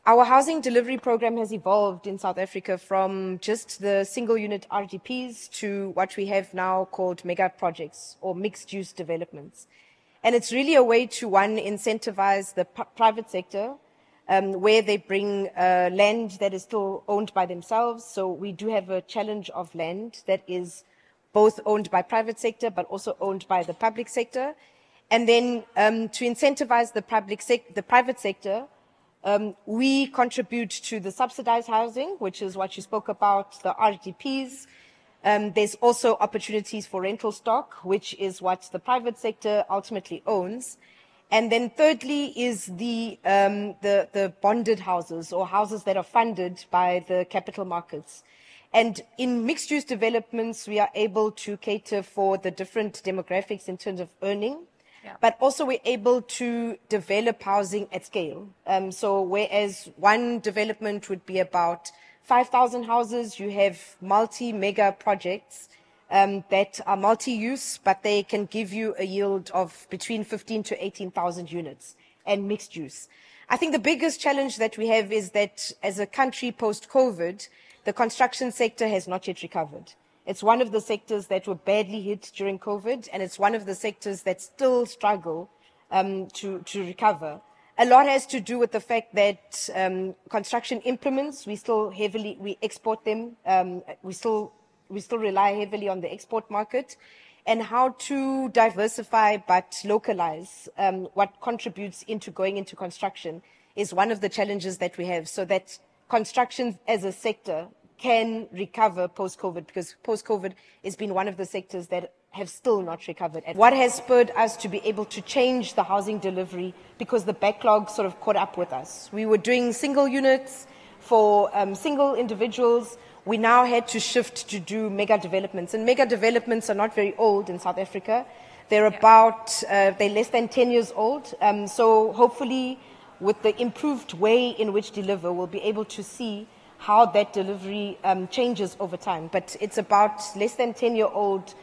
Our housing delivery program has evolved in South Africa from just the single unit RDPs to what we have now called mega projects or mixed use developments. And it's really a way to, one, incentivize the private sector where they bring land that is still owned by themselves. So we do have a challenge of land that is both owned by private sector but also owned by the public sector. And then to incentivize the private sector, we contribute to the subsidized housing, which is what you spoke about, the RDPs. There's also opportunities for rental stock, which is what the private sector ultimately owns. And then thirdly is the bonded houses or houses that are funded by the capital markets. And in mixed-use developments, we are able to cater for the different demographics in terms of earning. Yeah. But also we're able to develop housing at scale. So whereas one development would be about 5,000 houses, you have multi-mega projects that are multi-use, but they can give you a yield of between 15 to 18,000 units and mixed use. I think the biggest challenge that we have is that as a country post-COVID, the construction sector has not yet recovered. It's one of the sectors that were badly hit during COVID, and it's one of the sectors that still struggle to recover. A lot has to do with the fact that construction implements, we export them. We still rely heavily on the export market, and how to diversify but localize what contributes into going into construction is one of the challenges that we have, so that construction as a sector can recover post-COVID, because post-COVID has been one of the sectors that have still not recovered. What has spurred us to be able to change the housing delivery, because the backlog sort of caught up with us. We were doing single units for single individuals. We now had to shift to do mega developments. And mega developments are not very old in South Africa. They're they're less than 10 years old. So hopefully with the improved way in which deliver, we'll be able to see how that delivery changes over time. But it's about less than 10-year-old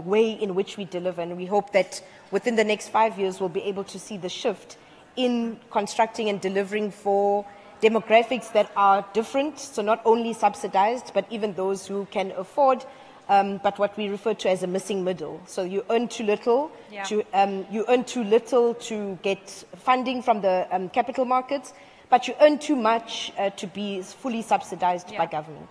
way in which we deliver. And we hope that within the next 5 years, we'll be able to see the shift in constructing and delivering for demographics that are different. So not only subsidized, but even those who can afford, but what we refer to as a missing middle. So you earn too little, to get funding from the capital markets, but you earn too much to be fully subsidized by government.